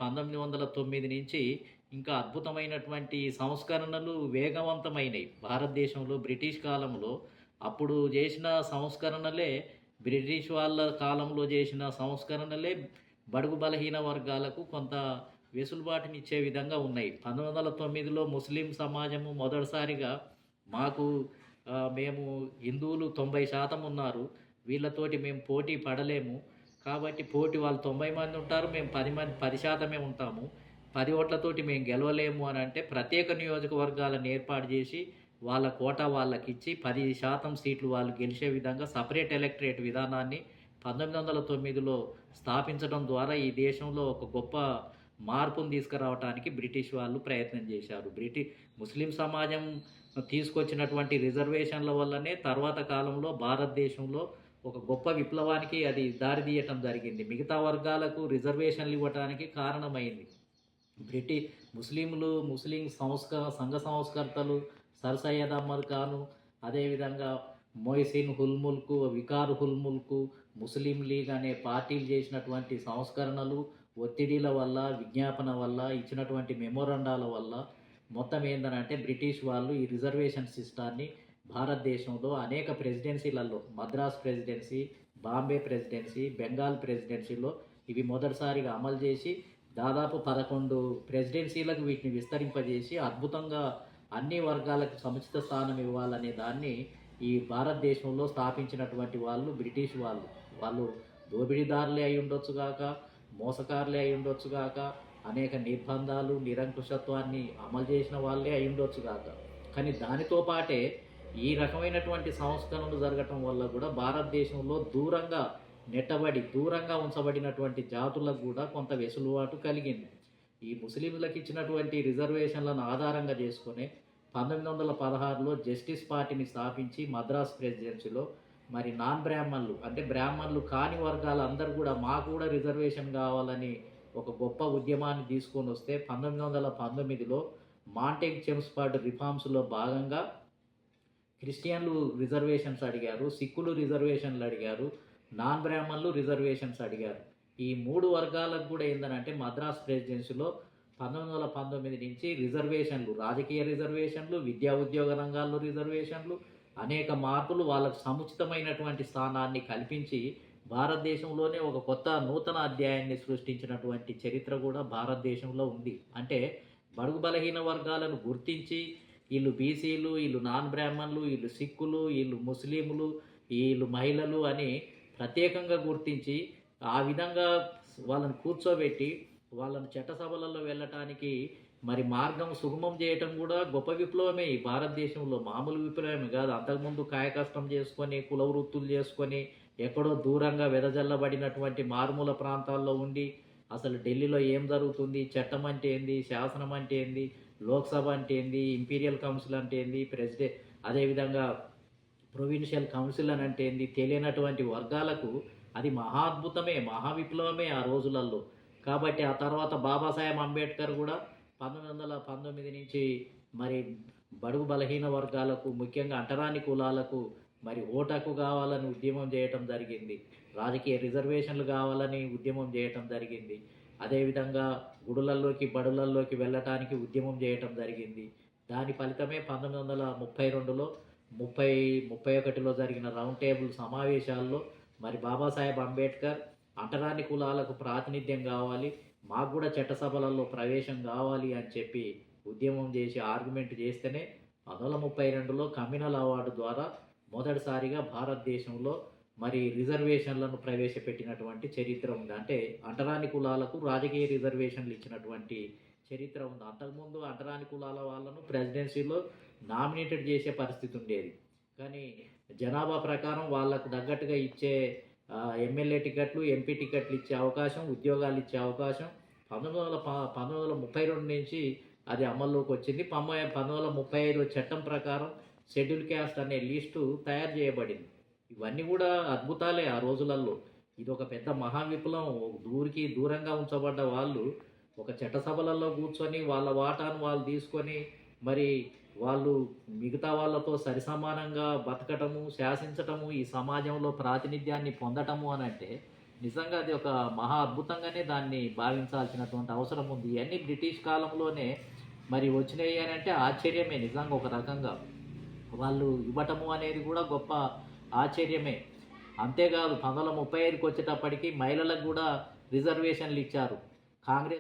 1909 నుంచి ఇంకా అద్భుతమైనటువంటి సంస్కరణలు వేగవంతమైనయి. భారతదేశంలో బ్రిటిష్ కాలంలో అప్పుడు చేసిన సంస్కరణలే, బ్రిటిష్ వాళ్ళ కాలంలో చేసిన సంస్కరణలే బడుగు బలహీన వర్గాలకు కొంత వెసులుబాటునిచ్చే విధంగా ఉన్నాయి. 1909లో ముస్లిం సమాజము మొదటిసారిగా మాకు మేము హిందువులు 90% ఉన్నారు. వీళ్ళతోటి మేము పోటీ పడలేము. కాబట్టి పోటీ వాళ్ళు 90 మంది ఉంటారు. మేము 10% ఉంటాము. 10 ఓట్లతోటి మేము గెలవలేము అని అంటే ప్రత్యేక నియోజకవర్గాలను ఏర్పాటు చేసి వాళ్ళ కోటా వాళ్ళకిచ్చి 10% సీట్లు వాళ్ళు గెలిచే విధంగా సపరేట్ ఎలక్టరేట్ విధానాన్ని 1909లో స్థాపించడం ద్వారా ఈ దేశంలో ఒక గొప్ప మార్పును తీసుకురావడానికి బ్రిటిష్ వాళ్ళు ప్రయత్నం చేశారు. ముస్లిం సమాజం తీసుకొచ్చినటువంటి రిజర్వేషన్ల వల్లనే తర్వాత కాలంలో భారతదేశంలో ఒక గొప్ప విప్లవానికి అది దారితీయటం జరిగింది. మిగతా వర్గాలకు రిజర్వేషన్లు ఇవ్వటానికి కారణమైంది. ముస్లిం సంఘ సంస్కర్తలు సర్ సయ్యద్ అహ్మద్ ఖాను, అదేవిధంగా మొహసిన్ హుల్ ముల్క్, వికార్ హుల్ ముల్క్, ముస్లిం లీగ్ అనే పార్టీలు చేసినటువంటి సంస్కరణలు, ఒత్తిడిల వల్ల, విజ్ఞాపన వల్ల, ఇచ్చినటువంటి మెమోరండాల వల్ల మొత్తం ఏంటంటే బ్రిటిష్ వాళ్ళు ఈ రిజర్వేషన్ సిస్టాన్ని భారతదేశంలో అనేక ప్రెసిడెన్సీలలో, మద్రాస్ ప్రెసిడెన్సీ, బాంబే ప్రెసిడెన్సీ, బెంగాల్ ప్రెసిడెన్సీలో ఇవి మొదటిసారిగా అమలు చేసి దాదాపు 11 ప్రెసిడెన్సీలకు వీటిని విస్తరింపజేసి అద్భుతంగా అన్ని వర్గాలకు సముచిత స్థానం ఇవ్వాలనే దాన్ని ఈ భారతదేశంలో స్థాపించినటువంటి వాళ్ళు బ్రిటిష్ వాళ్ళు. వాళ్ళు దోపిడీదారులే అయి ఉండొచ్చు గాక, మోసకారులే అయి ఉండొచ్చు గాక, అనేక నిర్బంధాలు, నిరంకుశత్వాన్ని అమలు చేసిన వాళ్ళే అయి ఉండొచ్చు గాక. కానీ దానితో పాటే ఈ రకమైనటువంటి సంస్కరణలు జరగటం వల్ల కూడా భారతదేశంలో దూరంగా ఉంచబడినటువంటి జాతులకు కూడా కొంత వెసులుబాటు కలిగింది. ఈ ముస్లింలకు ఇచ్చినటువంటి రిజర్వేషన్లను ఆధారంగా చేసుకుని 1916లో జస్టిస్ పార్టీని స్థాపించి మద్రాస్ ప్రెసిడెన్సీలో మరి నాన్ బ్రాహ్మణులు అంటే బ్రాహ్మణులు కాని వర్గాలందరూ కూడా మాకు కూడా రిజర్వేషన్ కావాలని ఒక గొప్ప ఉద్యమాన్ని తీసుకొని వస్తే 1919లో మాంటెగ్ చెమ్స్ఫర్డ్ రిఫార్మ్స్లో భాగంగా క్రిస్టియన్లు రిజర్వేషన్స్ అడిగారు, సిక్కులు రిజర్వేషన్లు అడిగారు, నాన్ బ్రాహ్మణులు రిజర్వేషన్స్ అడిగారు. ఈ 3 వర్గాలకు కూడా ఏంటంటే మద్రాస్ ప్రెసిడెన్సీలో 1919 నుంచి రిజర్వేషన్లు, రాజకీయ రిజర్వేషన్లు, విద్యా ఉద్యోగ రంగాల్లో రిజర్వేషన్లు, అనేక మార్పులు వాళ్ళకు సముచితమైనటువంటి స్థానాన్ని కల్పించి భారతదేశంలోనే ఒక కొత్త నూతన అధ్యాయాన్ని సృష్టించినటువంటి చరిత్ర కూడా భారతదేశంలో ఉంది. అంటే బడుగు బలహీన వర్గాలను గుర్తించి వీళ్ళు బీసీలు, వీళ్ళు నాన్ బ్రాహ్మణులు, వీళ్ళు సిక్కులు, వీళ్ళు ముస్లింలు, వీళ్ళు మహిళలు అని ప్రత్యేకంగా గుర్తించి ఆ విధంగా వాళ్ళని కూర్చోబెట్టి వాళ్ళని చట్టసభలలో వెళ్ళటానికి మరి మార్గం సుగమం చేయటం కూడా గొప్ప విప్లవమే. ఈ భారతదేశంలో మామూలు విప్లవమే కాదు. అంతకుముందు కాయకష్టం చేసుకొని, కుల వృత్తులు చేసుకొని, ఎక్కడో దూరంగా వెదజల్లబడినటువంటి మారుమూల ప్రాంతాల్లో ఉండి అసలు ఢిల్లీలో ఏం జరుగుతుంది, చట్టం అంటే ఏంది, శాసనం అంటే ఏంది, లోక్సభ అంటే ఏంది, ఇంపీరియల్ కౌన్సిల్ అంటే ఏంది, అదేవిధంగా ప్రొవిన్షియల్ కౌన్సిల్ అని అంటే ఏంది తెలియనటువంటి వర్గాలకు అది మహా అద్భుతమే, మహా విప్లవమే ఆ రోజులలో. కాబట్టి ఆ తర్వాత బాబాసాహెబ్ అంబేద్కర్ కూడా 1919 నుంచి మరి బడుగు బలహీన వర్గాలకు, ముఖ్యంగా అంటరాని కులాలకు మరి ఓటకు కావాలని ఉద్యమం చేయటం జరిగింది. రాజకీయ రిజర్వేషన్లు కావాలని ఉద్యమం చేయటం జరిగింది. అదేవిధంగా గుడులల్లోకి, బడులల్లోకి వెళ్ళటానికి ఉద్యమం చేయటం జరిగింది. దాని ఫలితమే 1932లో 31లో జరిగిన రౌండ్ టేబుల్ సమావేశాల్లో మరి బాబాసాహెబ్ అంబేద్కర్ అంటరాని కులాలకు ప్రాతినిధ్యం కావాలి, మాకు కూడా చట్టసభలలో ప్రవేశం కావాలి అని చెప్పి ఉద్యమం చేసి ఆర్గ్యుమెంట్ చేస్తేనే 1932లో కమ్యూనల్ అవార్డు ద్వారా మొదటిసారిగా భారతదేశంలో మరి రిజర్వేషన్లను ప్రవేశపెట్టినటువంటి చరిత్ర ఉంది. అంటే అంటరాని కులాలకు రాజకీయ రిజర్వేషన్లు ఇచ్చినటువంటి చరిత్ర ఉంది. అంతకుముందు అంటరాని కులాల వాళ్ళను ప్రెసిడెన్సీలో నామినేటెడ్ చేసే పరిస్థితి ఉండేది. కానీ జనాభా ప్రకారం వాళ్ళకు తగ్గట్టుగా ఇచ్చే ఎమ్మెల్యే టికెట్లు, ఎంపీ టికెట్లు ఇచ్చే అవకాశం, ఉద్యోగాలు ఇచ్చే అవకాశం 1932 నుంచి అది అమల్లోకి వచ్చింది. 1935 చట్టం ప్రకారం షెడ్యూల్ క్యాస్ట్ అనే లిస్టు తయారు చేయబడింది. ఇవన్నీ కూడా అద్భుతాలే ఆ రోజులలో. ఇది ఒక పెద్ద మహా విప్లవం. దూరంగా ఉంచబడ్డ వాళ్ళు ఒక చట్టసభలలో కూర్చొని వాళ్ళ వాటాను వాళ్ళు తీసుకొని మరి వాళ్ళు మిగతా వాళ్ళతో సరిసమానంగా బతకటము, శాసించటము, ఈ సమాజంలో ప్రాతినిధ్యాన్ని పొందటము అని అంటే నిజంగా అది ఒక మహా అద్భుతంగానే దాన్ని భావించాల్సినటువంటి అవసరం ఉంది. ఇవన్నీ బ్రిటిష్ కాలంలోనే మరి వచ్చినాయి అని అంటే ఆశ్చర్యమే నిజంగా ఒక రకంగా. వాళ్ళు ఇవ్వటము అనేది కూడా గొప్ప ఆశ్చర్యమే. అంతేకాదు 1935కి వచ్చేటప్పటికి మహిళలకు కూడా రిజర్వేషన్లు ఇచ్చారు. కాంగ్రెస్